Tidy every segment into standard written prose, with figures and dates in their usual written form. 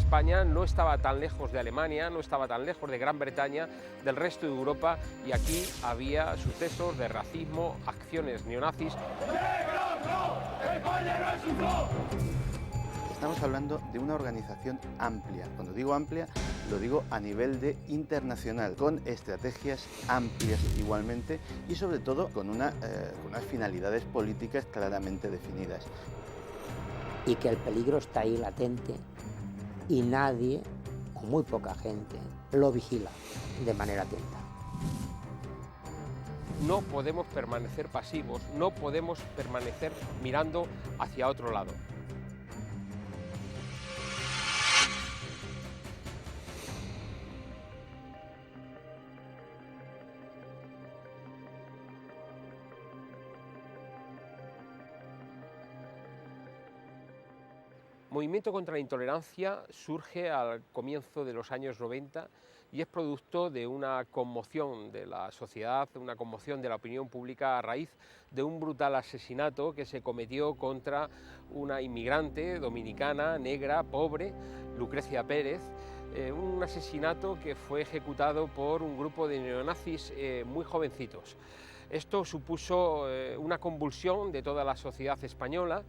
España no estaba tan lejos de Alemania, no estaba tan lejos de Gran Bretaña, del resto de Europa, y aquí había sucesos de racismo, acciones neonazis. Estamos hablando de una organización amplia. Cuando digo amplia, lo digo a nivel de internacional, con estrategias amplias igualmente y sobre todo con unas finalidades políticas claramente definidas. Y que el peligro está ahí latente y nadie, o muy poca gente, lo vigila de manera atenta. No podemos permanecer pasivos, no podemos permanecer mirando hacia otro lado. Movimiento contra la intolerancia surge al comienzo de los años 90 y es producto de una conmoción de la sociedad, una conmoción de la opinión pública a raíz de un brutal asesinato que se cometió contra una inmigrante dominicana, negra, pobre, Lucrecia Pérez. Un asesinato que fue ejecutado por un grupo de neonazis muy jovencitos. Esto supuso una convulsión de toda la sociedad española,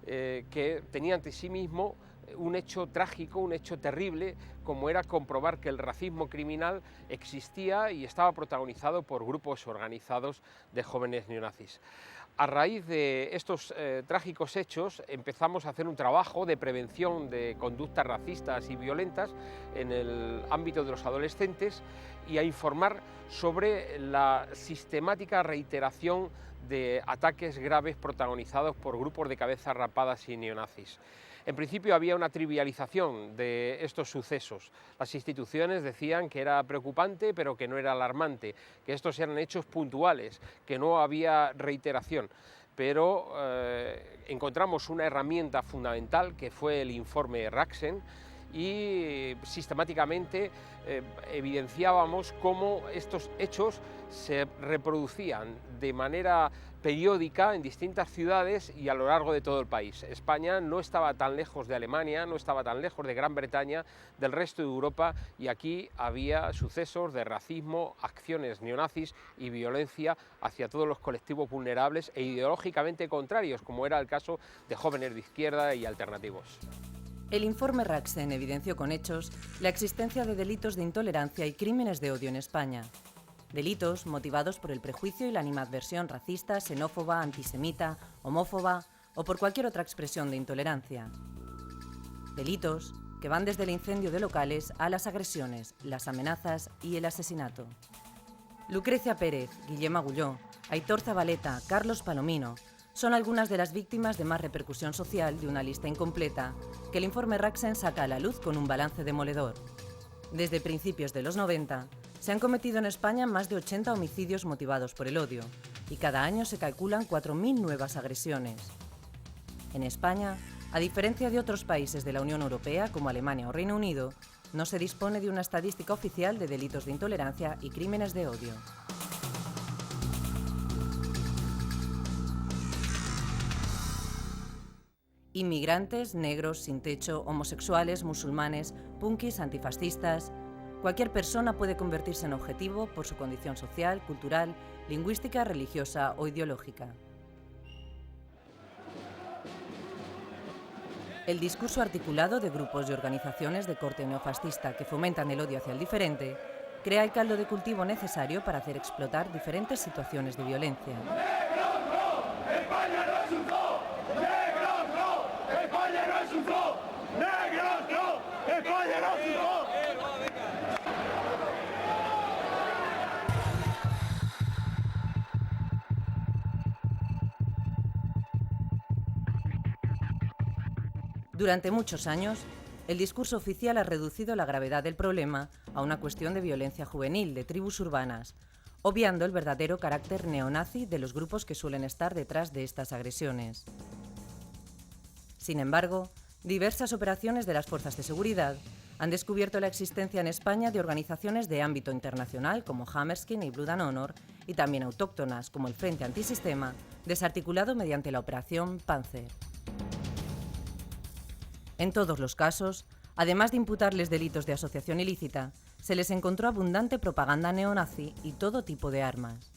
que tenía ante sí mismo un hecho trágico, un hecho terrible, como era comprobar que el racismo criminal existía y estaba protagonizado por grupos organizados de jóvenes neonazis. A raíz de estos trágicos hechos empezamos a hacer un trabajo de prevención de conductas racistas y violentas en el ámbito de los adolescentes y a informar sobre la sistemática reiteración de ataques graves protagonizados por grupos de cabezas rapadas y neonazis. En principio había una trivialización de estos sucesos. Las instituciones decían que era preocupante, pero que no era alarmante, que estos eran hechos puntuales, que no había reiteración. Pero encontramos una herramienta fundamental que fue el informe Raxen, y sistemáticamente evidenciábamos cómo estos hechos se reproducían de manera periódica en distintas ciudades y a lo largo de todo el país. España no estaba tan lejos de Alemania, no estaba tan lejos de Gran Bretaña, del resto de Europa, y aquí había sucesos de racismo, acciones neonazis y violencia hacia todos los colectivos vulnerables e ideológicamente contrarios, como era el caso de jóvenes de izquierda y alternativos. El informe Raxen evidenció con hechos la existencia de delitos de intolerancia y crímenes de odio en España. Delitos motivados por el prejuicio y la animadversión racista, xenófoba, antisemita, homófoba o por cualquier otra expresión de intolerancia. Delitos que van desde el incendio de locales a las agresiones, las amenazas y el asesinato. Lucrecia Pérez, Guillem Agulló, Aitor Zabaleta, Carlos Palomino son algunas de las víctimas de más repercusión social de una lista incompleta que el informe Raxen saca a la luz con un balance demoledor. Desde principios de los 90, se han cometido en España más de 80 homicidios motivados por el odio y cada año se calculan 4.000 nuevas agresiones. En España, a diferencia de otros países de la Unión Europea como Alemania o Reino Unido, no se dispone de una estadística oficial de delitos de intolerancia y crímenes de odio. Inmigrantes, negros, sin techo, homosexuales, musulmanes, punkis, antifascistas. Cualquier persona puede convertirse en objetivo por su condición social, cultural, lingüística, religiosa o ideológica. El discurso articulado de grupos y organizaciones de corte neofascista que fomentan el odio hacia el diferente crea el caldo de cultivo necesario para hacer explotar diferentes situaciones de violencia. Durante muchos años, el discurso oficial ha reducido la gravedad del problema a una cuestión de violencia juvenil de tribus urbanas, obviando el verdadero carácter neonazi de los grupos que suelen estar detrás de estas agresiones. Sin embargo, diversas operaciones de las fuerzas de seguridad han descubierto la existencia en España de organizaciones de ámbito internacional como Hammerskin y Blood and Honor y también autóctonas como el Frente Antisistema, desarticulado mediante la operación Panzer. En todos los casos, Además de imputarles delitos de asociación ilícita, se les encontró abundante propaganda neonazi y todo tipo de armas.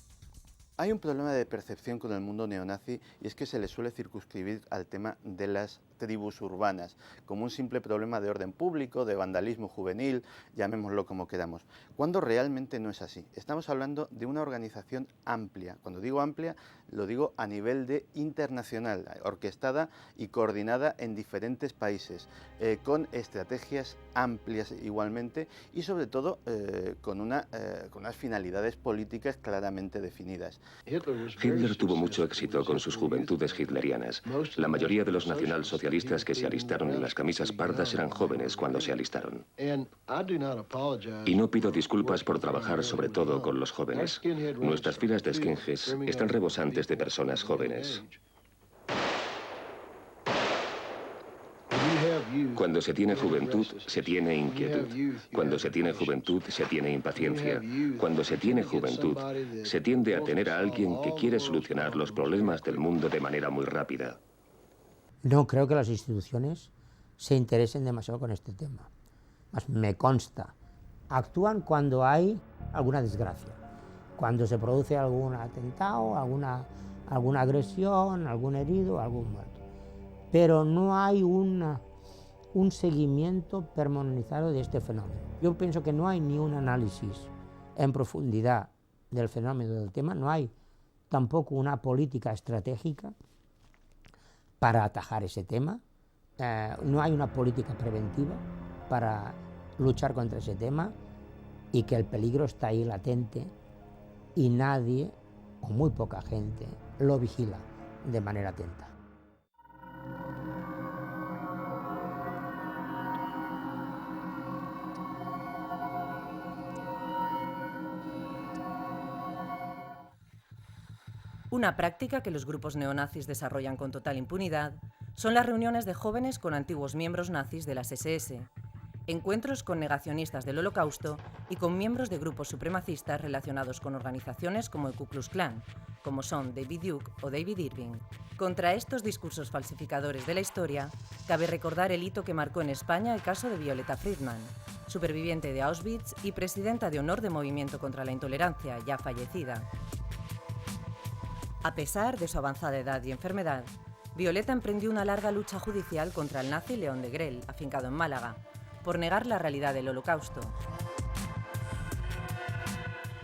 Hay un problema de percepción con el mundo neonazi y es que se le suele circunscribir al tema de las tribus urbanas, como un simple problema de orden público, de vandalismo juvenil, llamémoslo como queramos, cuando realmente no es así. Estamos hablando de una organización amplia. Cuando digo amplia, lo digo a nivel de internacional, orquestada y coordinada en diferentes países, con estrategias amplias igualmente y sobre todo con unas finalidades políticas claramente definidas. Hitler tuvo mucho éxito con sus juventudes hitlerianas. La mayoría de los nacionalsocialistas que se alistaron en las camisas pardas eran jóvenes cuando se alistaron. Y no pido disculpas por trabajar sobre todo con los jóvenes. Nuestras filas de skinheads están rebosantes de personas jóvenes. Cuando se tiene juventud, se tiene inquietud. Cuando se tiene juventud, se tiene impaciencia. Cuando se tiene juventud, se tiende a tener a alguien que quiere solucionar los problemas del mundo de manera muy rápida. No creo que las instituciones se interesen demasiado con este tema. Me consta, actúan cuando hay alguna desgracia, cuando se produce algún atentado, alguna agresión, algún herido, algún muerto. Pero no hay un seguimiento pormenorizado de este fenómeno. Yo pienso que no hay ni un análisis en profundidad del fenómeno del tema, no hay tampoco una política estratégica para atajar ese tema, no hay una política preventiva para luchar contra ese tema y que el peligro está ahí latente y nadie, o muy poca gente, lo vigila de manera atenta. Una práctica que los grupos neonazis desarrollan con total impunidad son las reuniones de jóvenes con antiguos miembros nazis de las SS, encuentros con negacionistas del Holocausto y con miembros de grupos supremacistas relacionados con organizaciones como el Ku Klux Klan, como son David Duke o David Irving. Contra estos discursos falsificadores de la historia, cabe recordar el hito que marcó en España el caso de Violeta Friedman, superviviente de Auschwitz y presidenta de honor de Movimiento contra la Intolerancia, ya fallecida. A pesar de su avanzada edad y enfermedad, Violeta emprendió una larga lucha judicial contra el nazi León Degrelle, afincado en Málaga, por negar la realidad del Holocausto.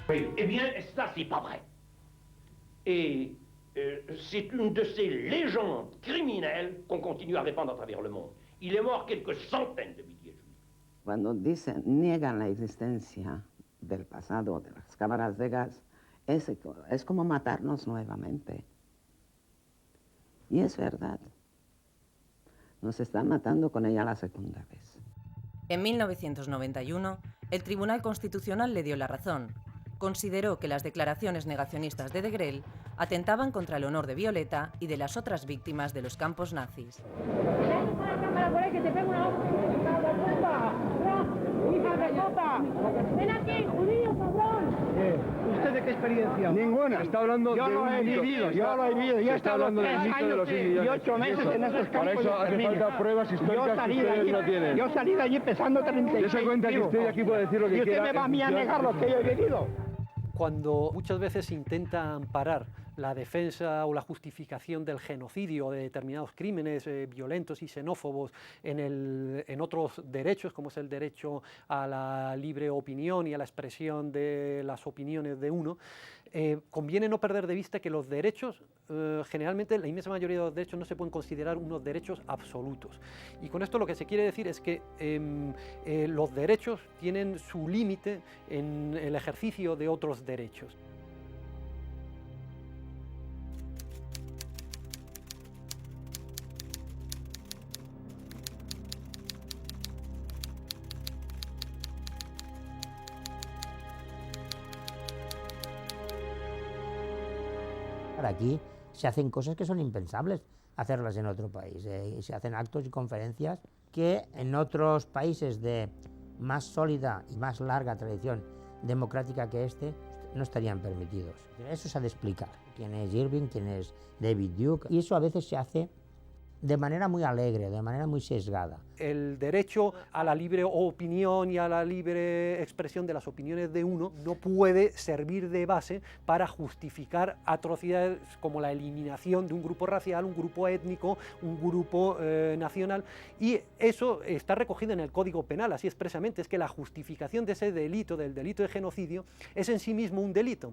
Eh bien, ça, c'est pas vrai. Et c'est une de ces légendes criminelles qu'on continue à répandre à travers le monde. Il est mort quelques centaines de milliers de juifs. Cuando dicen, niegan la existencia del pasado, de las cámaras de gas, es como matarnos nuevamente. Y es verdad. Nos están matando con ella la segunda vez. En 1991, el Tribunal Constitucional le dio la razón. Consideró que las declaraciones negacionistas de Degrelle atentaban contra el honor de Violeta y de las otras víctimas de los campos nazis. ¡Ven aquí, judío, cabrón! ¿Usted de qué experiencia? Ninguna. Está hablando yo de lo he vivido, yo lo he vivido. Yo he está estado hablando del 3 mito de los años y 8 meses en esos campos. Para eso hace falta pruebas históricas que ustedes no tienen. Yo salí de allí pesando 36 Dese cuenta que usted aquí puede decir lo que quiera. ¿Y usted quiera, me va a mí a negar lo que yo he vivido? Cuando muchas veces se intenta amparar la defensa o la justificación del genocidio de determinados crímenes violentos y xenófobos en otros derechos, como es el derecho a la libre opinión y a la expresión de las opiniones de uno, conviene no perder de vista que los derechos, generalmente la inmensa mayoría de los derechos no se pueden considerar unos derechos absolutos. Y con esto lo que se quiere decir es que los derechos tienen su límite en el ejercicio de otros derechos. Aquí se hacen cosas que son impensables hacerlas en otro país. Se hacen actos y conferencias que en otros países de más sólida y más larga tradición democrática que este no estarían permitidos. Eso se ha de explicar. ¿Quién es Irving? ¿Quién es David Duke? Y eso a veces se hace de manera muy alegre, de manera muy sesgada. El derecho a la libre opinión y a la libre expresión de las opiniones de uno no puede servir de base para justificar atrocidades como la eliminación de un grupo racial, un grupo étnico, un grupo nacional, y eso está recogido en el Código Penal, así expresamente, es que la justificación de ese delito, del delito de genocidio, es en sí mismo un delito.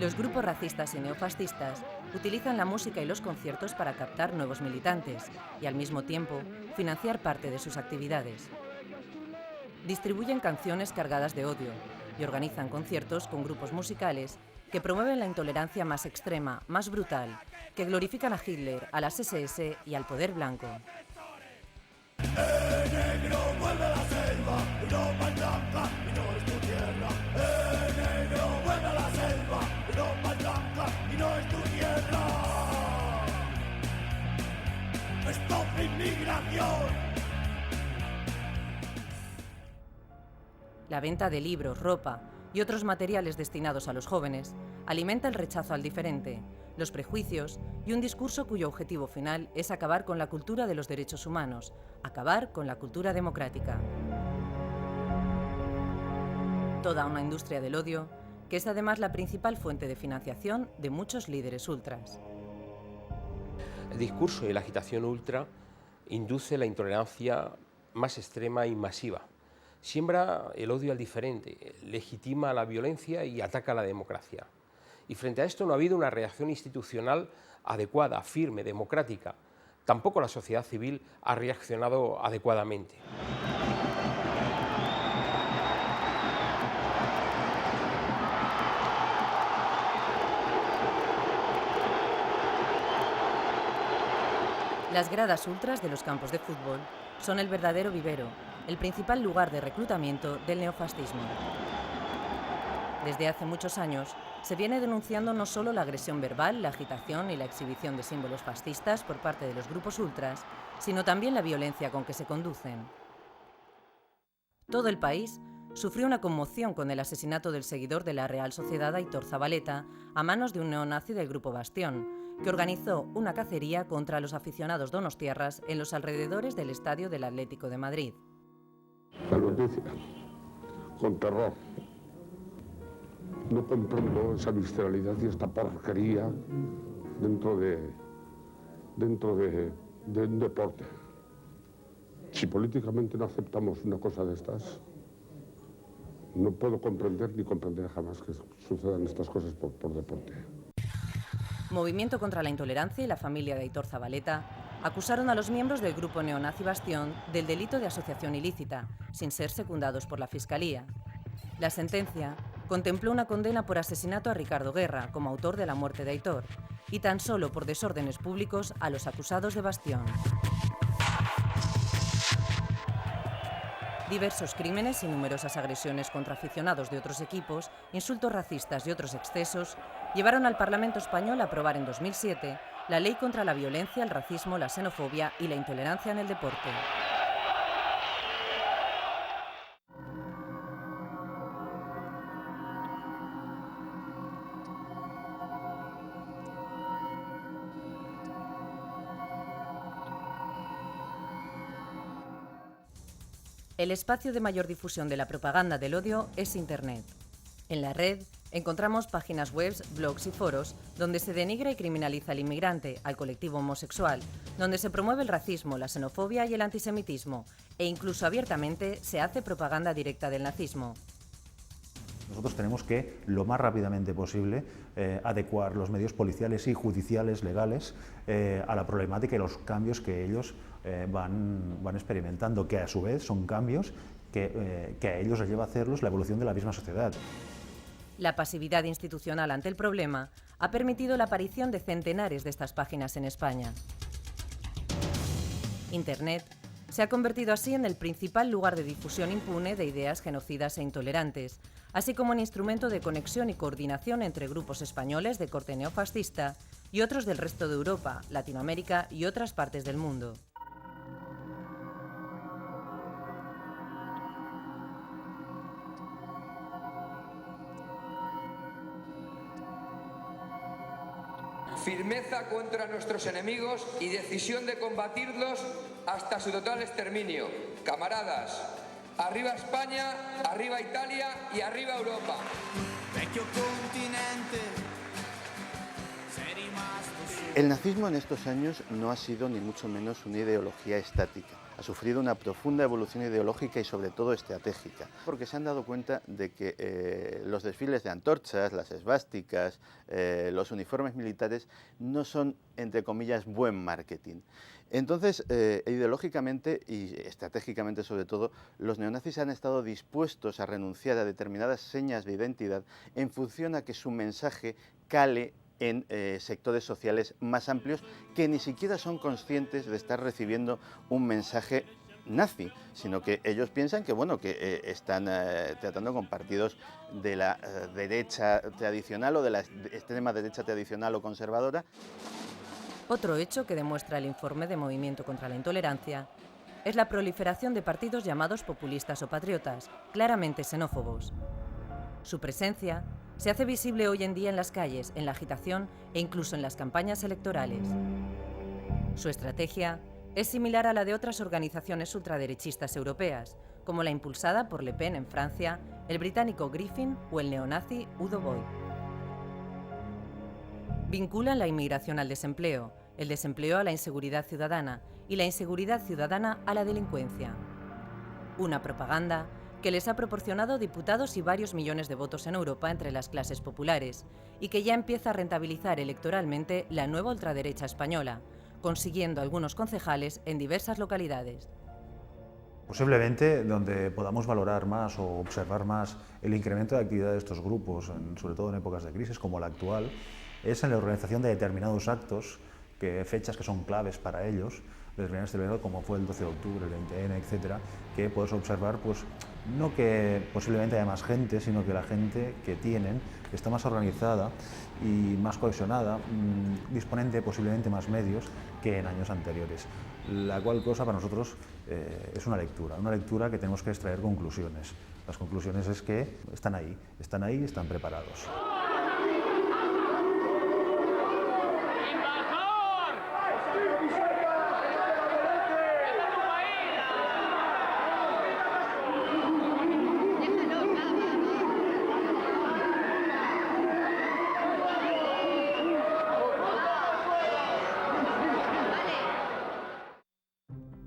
Los grupos racistas y neofascistas utilizan la música y los conciertos para captar nuevos militantes y, al mismo tiempo, financiar parte de sus actividades. Distribuyen canciones cargadas de odio y organizan conciertos con grupos musicales que promueven la intolerancia más extrema, más brutal, que glorifican a Hitler, a las SS y al poder blanco. negro vuelve a la selva, Europa es blanca y no es tu tierra. Negro vuelve a la selva, Europa es blanca y no es tu tierra. Stop inmigración. La venta de libros, ropa y otros materiales destinados a los jóvenes alimenta el rechazo al diferente, los prejuicios y un discurso cuyo objetivo final es acabar con la cultura de los derechos humanos, acabar con la cultura democrática. Toda una industria del odio que es además la principal fuente de financiación de muchos líderes ultras. El discurso y la agitación ultra induce la intolerancia más extrema y masiva. Siembra el odio al diferente, legitima la violencia y ataca la democracia. Y frente a esto no ha habido una reacción institucional adecuada, firme, democrática. Tampoco la sociedad civil ha reaccionado adecuadamente. Las gradas ultras de los campos de fútbol son el verdadero vivero, el principal lugar de reclutamiento del neofascismo. Desde hace muchos años se viene denunciando no solo la agresión verbal, la agitación y la exhibición de símbolos fascistas por parte de los grupos ultras, sino también la violencia con que se conducen. Todo el país sufrió una conmoción con el asesinato del seguidor de la Real Sociedad Aitor Zabaleta a manos de un neonazi del Grupo Bastión, que organizó una cacería contra los aficionados donostiarras en los alrededores del estadio del Atlético de Madrid. La noticia, con terror. No comprendo esa visceralidad y esta porquería dentro de un deporte. Si políticamente no aceptamos una cosa de estas, no puedo comprender ni comprender jamás que sucedan estas cosas por deporte. Movimiento contra la Intolerancia y la familia de Aitor Zabaleta acusaron a los miembros del grupo neonazi Bastión del delito de asociación ilícita, sin ser secundados por la Fiscalía. La sentencia contempló una condena por asesinato a Ricardo Guerra, como autor de la muerte de Aitor, y tan solo por desórdenes públicos a los acusados de Bastión. Diversos crímenes y numerosas agresiones contra aficionados de otros equipos, insultos racistas y otros excesos llevaron al Parlamento español a aprobar en 2007 la Ley contra la Violencia, el Racismo, la Xenofobia y la Intolerancia en el Deporte. El espacio de mayor difusión de la propaganda del odio es Internet. En la red encontramos páginas web, blogs y foros donde se denigra y criminaliza al inmigrante, al colectivo homosexual, donde se promueve el racismo, la xenofobia y el antisemitismo, e incluso abiertamente se hace propaganda directa del nazismo. Nosotros tenemos que, lo más rápidamente posible, adecuar los medios policiales y judiciales, legales, a la problemática y los cambios que ellos van experimentando, que a su vez son cambios que a ellos les lleva a hacerlos la evolución de la misma sociedad. La pasividad institucional ante el problema ha permitido la aparición de centenares de estas páginas en España. Internet se ha convertido así en el principal lugar de difusión impune de ideas genocidas e intolerantes, así como en instrumento de conexión y coordinación entre grupos españoles de corte neofascista y otros del resto de Europa, Latinoamérica y otras partes del mundo. Firmeza contra nuestros enemigos y decisión de combatirlos hasta su total exterminio. Camaradas, arriba España, arriba Italia y arriba Europa. El nazismo en estos años no ha sido ni mucho menos una ideología estática. Ha sufrido una profunda evolución ideológica y sobre todo estratégica, porque se han dado cuenta de que los desfiles de antorchas, las esvásticas, los uniformes militares no son, entre comillas, buen marketing. Entonces, ideológicamente y estratégicamente sobre todo, los neonazis han estado dispuestos a renunciar a determinadas señas de identidad en función a que su mensaje cale en sectores sociales más amplios que ni siquiera son conscientes de estar recibiendo un mensaje nazi, sino que ellos piensan que, bueno, que están tratando con partidos de la derecha tradicional o de la extrema derecha tradicional o conservadora. Otro hecho que demuestra el informe de Movimiento contra la Intolerancia es la proliferación de partidos llamados populistas o patriotas, claramente xenófobos. Su presencia se hace visible hoy en día en las calles, en la agitación e incluso en las campañas electorales. Su estrategia es similar a la de otras organizaciones ultraderechistas europeas, como la impulsada por Le Pen en Francia, el británico Griffin o el neonazi Udo Boy. Vinculan la inmigración al desempleo, el desempleo a la inseguridad ciudadana y la inseguridad ciudadana a la delincuencia. Una propaganda que les ha proporcionado diputados y varios millones de votos en Europa entre las clases populares, y que ya empieza a rentabilizar electoralmente la nueva ultraderecha española, consiguiendo algunos concejales en diversas localidades. Posiblemente donde podamos valorar más o observar más el incremento de actividad de estos grupos, sobre todo en épocas de crisis como la actual, es en la organización de determinados actos, fechas que son claves para ellos, determinadas celebradas como fue el 12 de octubre, el 20N, etcétera, que puedes observar, pues, no que posiblemente haya más gente, sino que la gente que tienen está más organizada y más cohesionada, disponen de posiblemente más medios que en años anteriores, la cual cosa para nosotros es una lectura que tenemos que extraer conclusiones. Las conclusiones es que están ahí, están preparados.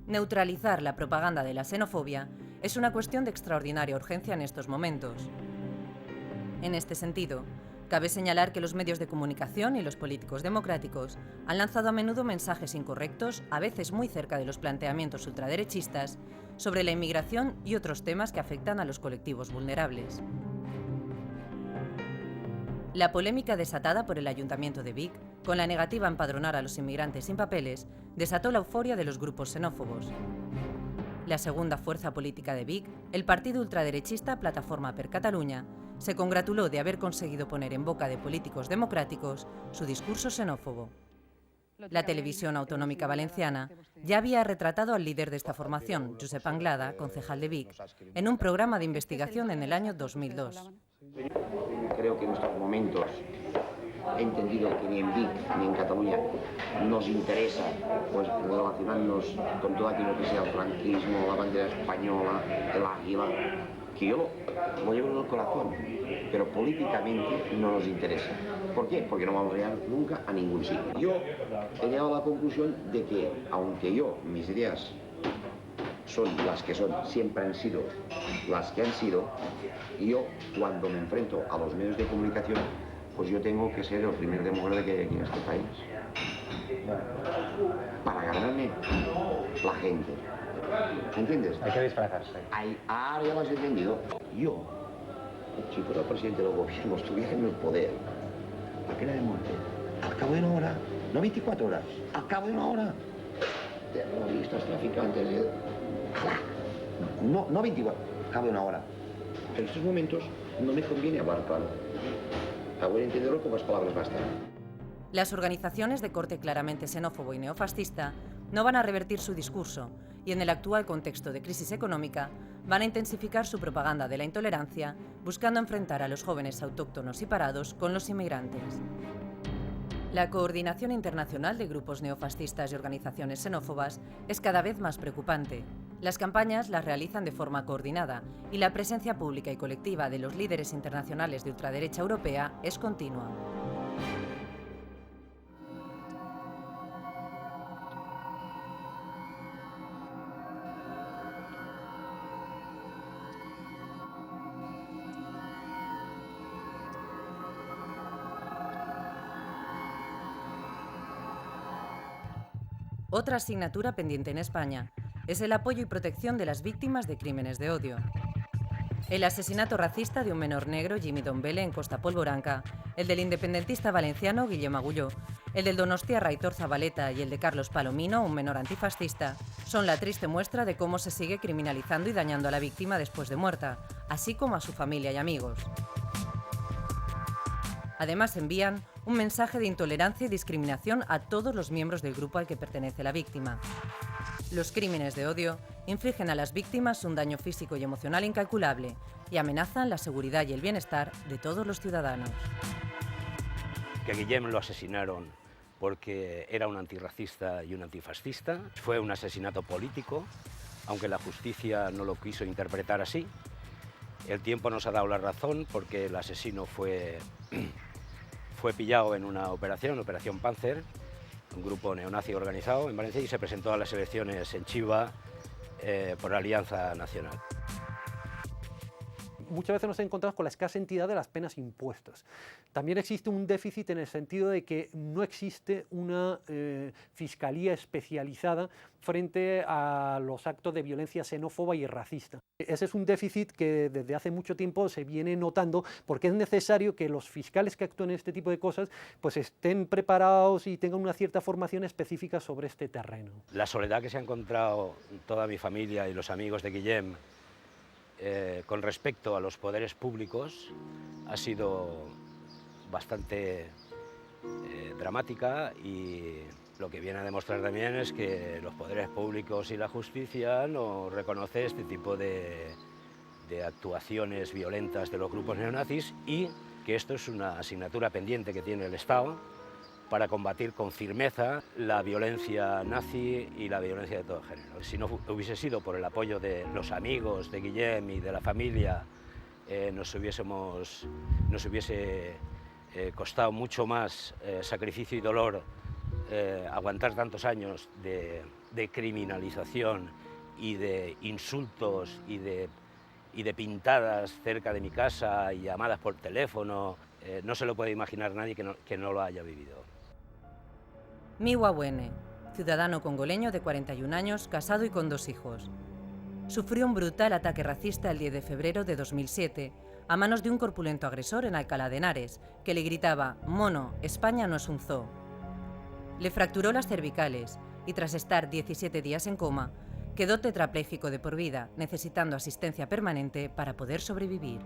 Neutralizar la propaganda de la xenofobia es una cuestión de extraordinaria urgencia en estos momentos. En este sentido, cabe señalar que los medios de comunicación y los políticos democráticos han lanzado a menudo mensajes incorrectos, a veces muy cerca de los planteamientos ultraderechistas, sobre la inmigración y otros temas que afectan a los colectivos vulnerables. La polémica desatada por el Ayuntamiento de Vic, con la negativa a empadronar a los inmigrantes sin papeles, desató la euforia de los grupos xenófobos. La segunda fuerza política de Vic, el partido ultraderechista Plataforma per Catalunya, se congratuló de haber conseguido poner en boca de políticos democráticos su discurso xenófobo. La televisión autonómica valenciana ya había retratado al líder de esta formación, Josep Anglada, concejal de Vic, en un programa de investigación en el año 2002. Creo que en estos momentos he entendido que ni en Vic ni en Cataluña nos interesa, pues, relacionarnos con todo aquello que sea el franquismo, la bandera española, el águila, que yo lo llevo en el corazón, pero políticamente no nos interesa. ¿Por qué? Porque no vamos a llegar nunca a ningún sitio. Yo he llegado a la conclusión de que, aunque yo, mis ideas son las que son, siempre han sido las que han sido, y yo cuando me enfrento a los medios de comunicación, pues yo tengo que ser el primer demócrata que hay aquí en este país. Para ganarme la gente. ¿Entiendes? Hay que disfrazarse. Ahora ya lo has entendido. Yo, si fuera el presidente del gobierno, estuviera en el poder, la pena de muerte, al cabo de una hora, no 24 horas, al cabo de una hora, terroristas, traficantes, no 24, al cabo de una hora. En estos momentos no me conviene hablar claro. Para poder entenderlo, pocas palabras bastan. Las organizaciones de corte claramente xenófobo y neofascista no van a revertir su discurso y en el actual contexto de crisis económica van a intensificar su propaganda de la intolerancia, buscando enfrentar a los jóvenes autóctonos y parados con los inmigrantes. La coordinación internacional de grupos neofascistas y organizaciones xenófobas es cada vez más preocupante. Las campañas las realizan de forma coordinada y la presencia pública y colectiva de los líderes internacionales de ultraderecha europea es continua. Otra asignatura pendiente en España es el apoyo y protección de las víctimas de crímenes de odio. El asesinato racista de un menor negro, Jimmy Dombele, en Costa Polvoranca, el del independentista valenciano Guillem Agulló, el del donostiarra Aitor Zabaleta y el de Carlos Palomino, un menor antifascista, son la triste muestra de cómo se sigue criminalizando y dañando a la víctima después de muerta, así como a su familia y amigos. Además, envían un mensaje de intolerancia y discriminación a todos los miembros del grupo al que pertenece la víctima. Los crímenes de odio infligen a las víctimas un daño físico y emocional incalculable y amenazan la seguridad y el bienestar de todos los ciudadanos. Que a Guillem lo asesinaron porque era un antirracista y un antifascista. Fue un asesinato político, aunque la justicia no lo quiso interpretar así. El tiempo nos ha dado la razón porque el asesino fue pillado en una operación Panzer, un grupo neonazi organizado en Valencia, y se presentó a las elecciones en Chiva por la Alianza Nacional. Muchas veces nos encontramos con la escasa entidad de las penas impuestas. También existe un déficit en el sentido de que no existe una fiscalía especializada frente a los actos de violencia xenófoba y racista. Ese es un déficit que desde hace mucho tiempo se viene notando, porque es necesario que los fiscales que actúen en este tipo de cosas pues estén preparados y tengan una cierta formación específica sobre este terreno. La soledad que se ha encontrado toda mi familia y los amigos de Guillem con respecto a los poderes públicos ha sido bastante dramática, y lo que viene a demostrar también es que los poderes públicos y la justicia no reconocen este tipo de actuaciones violentas de los grupos neonazis, y que esto es una asignatura pendiente que tiene el Estado para combatir con firmeza la violencia nazi y la violencia de todo género. Si no hubiese sido por el apoyo de los amigos de Guillem y de la familia, nos hubiese costado mucho más sacrificio y dolor aguantar tantos años de criminalización y de insultos y de pintadas cerca de mi casa y llamadas por teléfono. No se lo puede imaginar nadie que no lo haya vivido. Miwa Wene, ciudadano congoleño de 41 años, casado y con 2 hijos. Sufrió un brutal ataque racista el 10 de febrero de 2007 a manos de un corpulento agresor en Alcalá de Henares, que le gritaba: «Mono, España no es un zoo». Le fracturó las cervicales y tras estar 17 días en coma, quedó tetrapléjico de por vida, necesitando asistencia permanente para poder sobrevivir.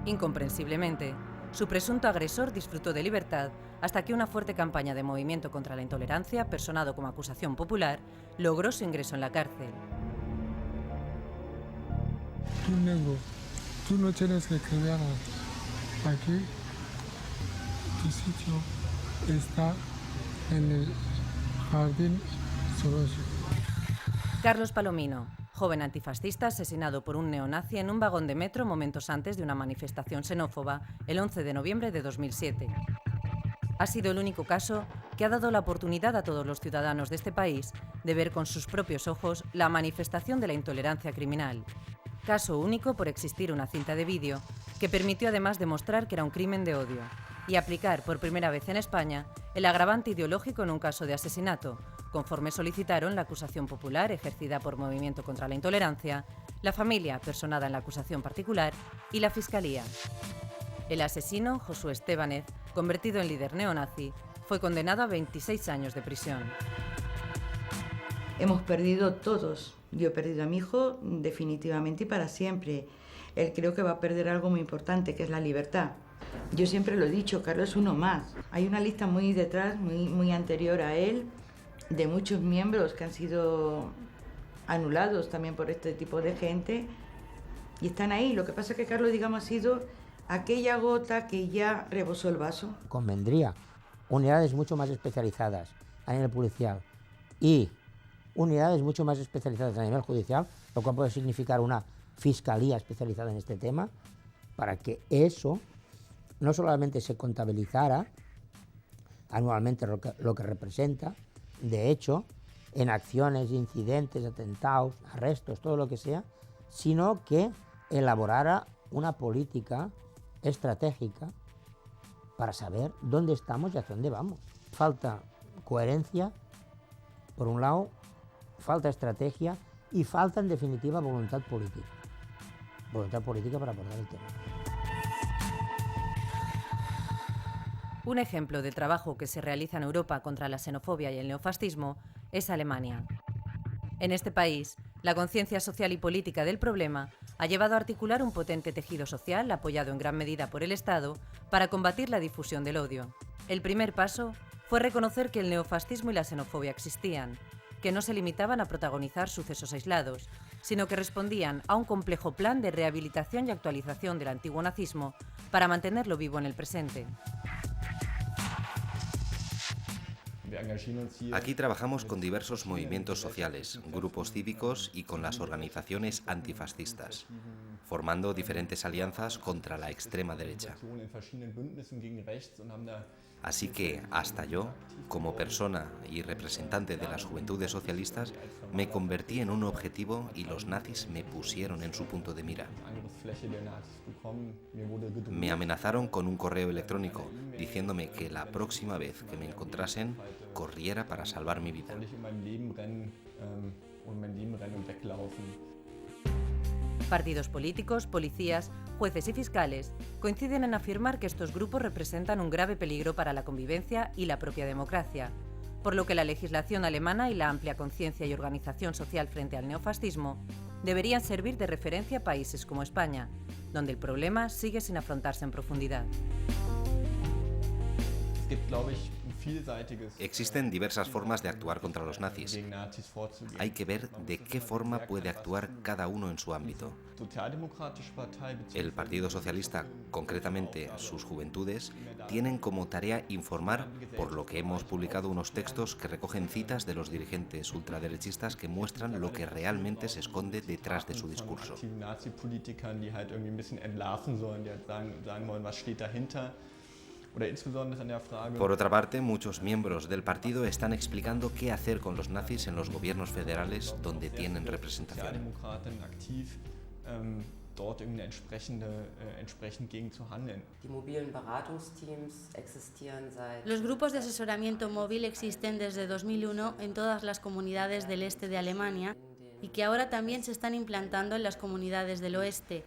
Incomprensiblemente, su presunto agresor disfrutó de libertad hasta que una fuerte campaña de movimiento contra la intolerancia, personado como acusación popular, logró su ingreso en la cárcel. Tú, negro, tú no tienes que creer aquí. Tu sitio está en el jardín zoológico. Carlos Palomino, joven antifascista asesinado por un neonazi en un vagón de metro momentos antes de una manifestación xenófoba el 11 de noviembre de 2007. Ha sido el único caso que ha dado la oportunidad a todos los ciudadanos de este país de ver con sus propios ojos la manifestación de la intolerancia criminal. Caso único por existir una cinta de vídeo que permitió además demostrar que era un crimen de odio y aplicar por primera vez en España el agravante ideológico en un caso de asesinato, conforme solicitaron la acusación popular ejercida por Movimiento contra la Intolerancia, la familia personada en la acusación particular y la Fiscalía. El asesino, Josué Estebanez, convertido en líder neonazi, fue condenado a 26 años de prisión. Hemos perdido todos. Yo he perdido a mi hijo definitivamente y para siempre. Él creo que va a perder algo muy importante, que es la libertad. Yo siempre lo he dicho, Carlos es uno más. Hay una lista muy detrás, muy anterior a él, de muchos miembros que han sido anulados también por este tipo de gente y están ahí. Lo que pasa es que Carlos, digamos, ha sido aquella gota que ya rebosó el vaso. Convendría unidades mucho más especializadas a nivel policial y unidades mucho más especializadas a nivel judicial, lo cual puede significar una fiscalía especializada en este tema, para que eso no solamente se contabilizara anualmente lo que representa, de hecho, en acciones, incidentes, atentados, arrestos, todo lo que sea, sino que elaborara una política estratégica para saber dónde estamos y hacia dónde vamos. Falta coherencia, por un lado, falta estrategia y falta, en definitiva, voluntad política. Voluntad política para abordar el tema. Un ejemplo de trabajo que se realiza en Europa contra la xenofobia y el neofascismo es Alemania. En este país, la conciencia social y política del problema ha llevado a articular un potente tejido social, apoyado en gran medida por el Estado, para combatir la difusión del odio. El primer paso fue reconocer que el neofascismo y la xenofobia existían, que no se limitaban a protagonizar sucesos aislados, sino que respondían a un complejo plan de rehabilitación y actualización del antiguo nazismo para mantenerlo vivo en el presente. Aquí trabajamos con diversos movimientos sociales, grupos cívicos y con las organizaciones antifascistas, formando diferentes alianzas contra la extrema derecha. Así que hasta yo, como persona y representante de las juventudes socialistas, me convertí en un objetivo y los nazis me pusieron en su punto de mira. Me amenazaron con un correo electrónico diciéndome que la próxima vez que me encontrasen, corriera para salvar mi vida. Partidos políticos, policías, jueces y fiscales coinciden en afirmar que estos grupos representan un grave peligro para la convivencia y la propia democracia, por lo que la legislación alemana y la amplia conciencia y organización social frente al neofascismo deberían servir de referencia a países como España, donde el problema sigue sin afrontarse en profundidad. Existen diversas formas de actuar contra los nazis. Hay que ver de qué forma puede actuar cada uno en su ámbito. El Partido Socialista, concretamente sus juventudes, tienen como tarea informar, por lo que hemos publicado unos textos que recogen citas de los dirigentes ultraderechistas que muestran lo que realmente se esconde detrás de su discurso. Por otra parte, muchos miembros del partido están explicando qué hacer con los nazis en los gobiernos federales donde tienen representación. Los grupos de asesoramiento móvil existen desde 2001 en todas las comunidades del este de Alemania y que ahora también se están implantando en las comunidades del oeste.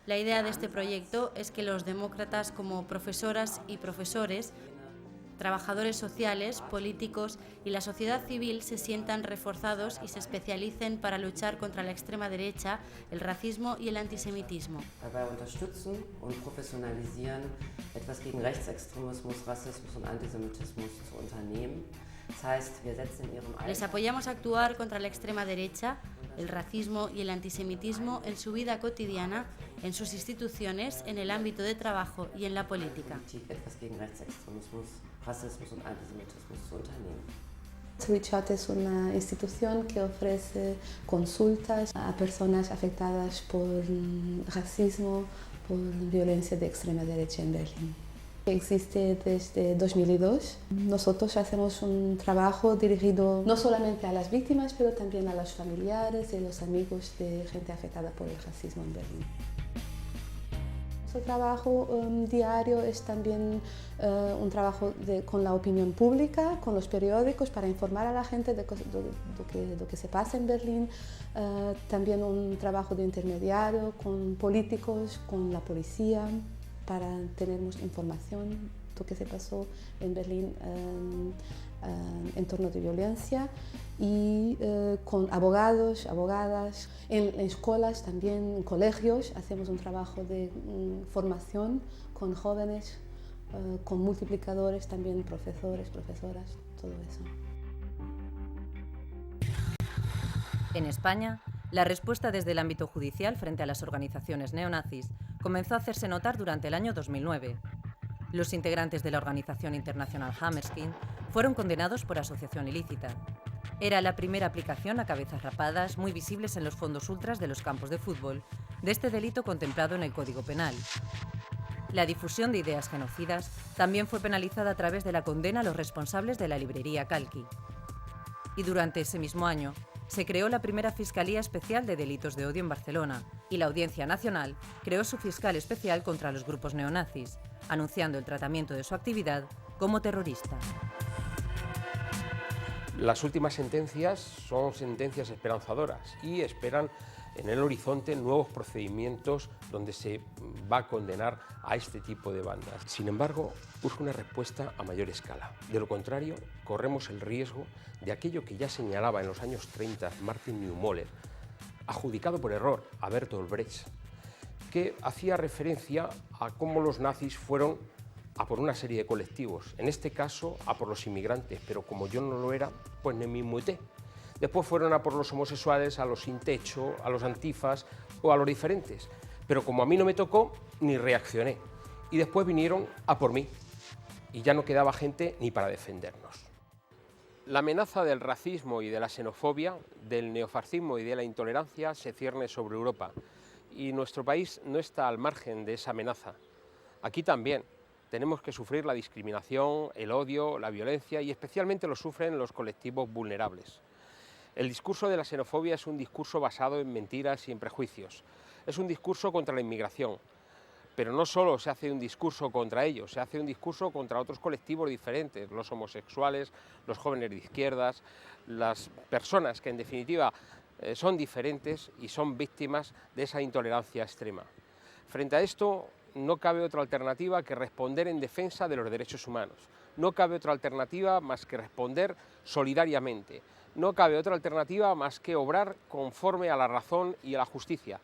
La idea de este proyecto es que los demócratas, como profesoras y profesores, trabajadores sociales, políticos y la sociedad civil se sientan reforzados y se especialicen para luchar contra la extrema derecha, el racismo y el antisemitismo. Dabei unterstützen und professionalisieren, etwas gegen Rechtsextremismus, Rassismus und Antisemitismus zu unternehmen. Les apoyamos a actuar contra la extrema derecha, el racismo y el antisemitismo en su vida cotidiana, en sus instituciones, en el ámbito de trabajo y en la política. Switchot es una institución que ofrece consultas a personas afectadas por racismo, por violencia de extrema derecha en Berlín. Existe desde 2002. Nosotros hacemos un trabajo dirigido no solamente a las víctimas, pero también a los familiares y los amigos de gente afectada por el racismo en Berlín. Nuestro trabajo diario es también un trabajo con la opinión pública, con los periódicos, para informar a la gente de lo que se pasa en Berlín. También un trabajo de intermediario con políticos, con la policía, para tener información de lo que se pasó en Berlín en torno de violencia, y con abogados, abogadas, en escuelas también, en colegios, hacemos un trabajo de formación con jóvenes, con multiplicadores también, profesores, profesoras, todo eso. En España, la respuesta desde el ámbito judicial frente a las organizaciones neonazis comenzó a hacerse notar durante el año 2009. Los integrantes de la organización internacional Hammerskind fueron condenados por asociación ilícita. Era la primera aplicación a cabezas rapadas muy visibles en los fondos ultras de los campos de fútbol de este delito contemplado en el Código Penal. La difusión de ideas genocidas también fue penalizada a través de la condena a los responsables de la librería Kalki. Y durante ese mismo año, se creó la primera Fiscalía Especial de Delitos de Odio en Barcelona, y la Audiencia Nacional creó su fiscal especial contra los grupos neonazis, anunciando el tratamiento de su actividad como terrorista. Las últimas sentencias son sentencias esperanzadoras y esperan en el horizonte nuevos procedimientos donde se va a condenar a este tipo de bandas. Sin embargo, urge una respuesta a mayor escala. De lo contrario, corremos el riesgo de aquello que ya señalaba en los años 30 Martin Niemöller, adjudicado por error a Bertolt Brecht, que hacía referencia a cómo los nazis fueron a por una serie de colectivos, en este caso a por los inmigrantes, pero como yo no lo era, pues no me inmuté. Después fueron a por los homosexuales, a los sin techo, a los antifas o a los diferentes, pero como a mí no me tocó, ni reaccioné. Y después vinieron a por mí, y ya no quedaba gente ni para defendernos. La amenaza del racismo y de la xenofobia, del neofascismo y de la intolerancia se cierne sobre Europa, y nuestro país no está al margen de esa amenaza. Aquí también tenemos que sufrir la discriminación, el odio, la violencia, y especialmente lo sufren los colectivos vulnerables. El discurso de la xenofobia es un discurso basado en mentiras y en prejuicios. Es un discurso contra la inmigración, pero no solo se hace un discurso contra ellos, se hace un discurso contra otros colectivos diferentes, los homosexuales, los jóvenes de izquierdas, las personas que en definitiva son diferentes y son víctimas de esa intolerancia extrema. Frente a esto, no cabe otra alternativa que responder en defensa de los derechos humanos. No cabe otra alternativa más que responder solidariamente. No cabe otra alternativa más que obrar conforme a la razón y a la justicia.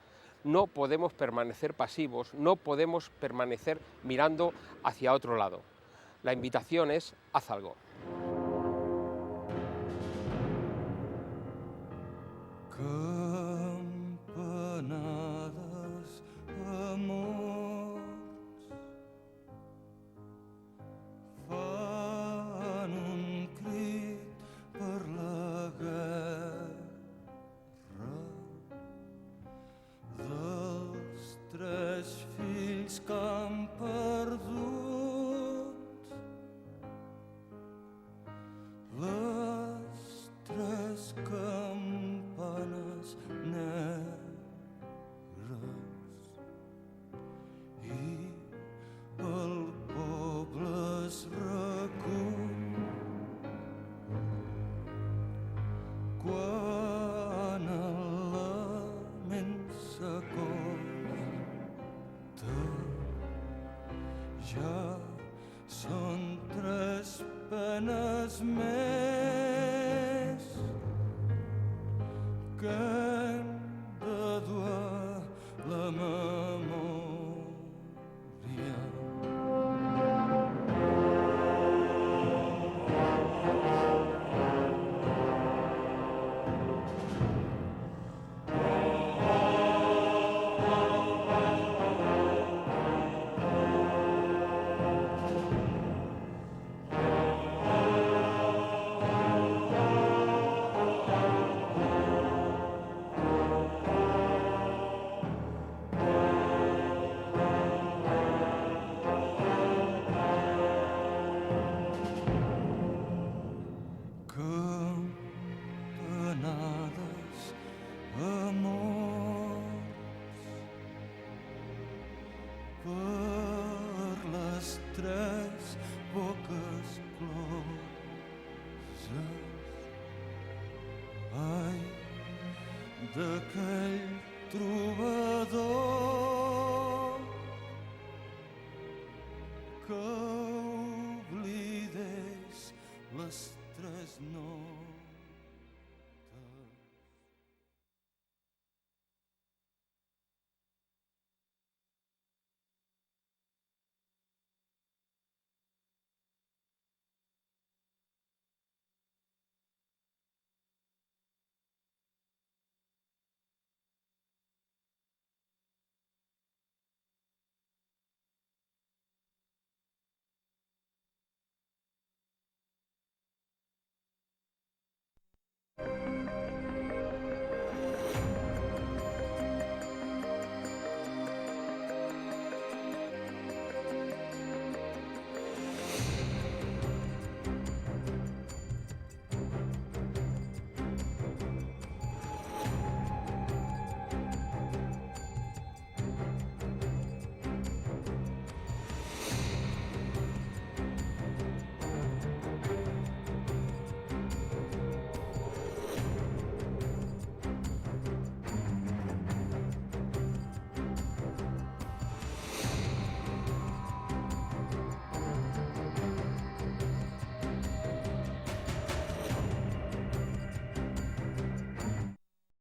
No podemos permanecer pasivos, no podemos permanecer mirando hacia otro lado. La invitación es: haz algo. cœur.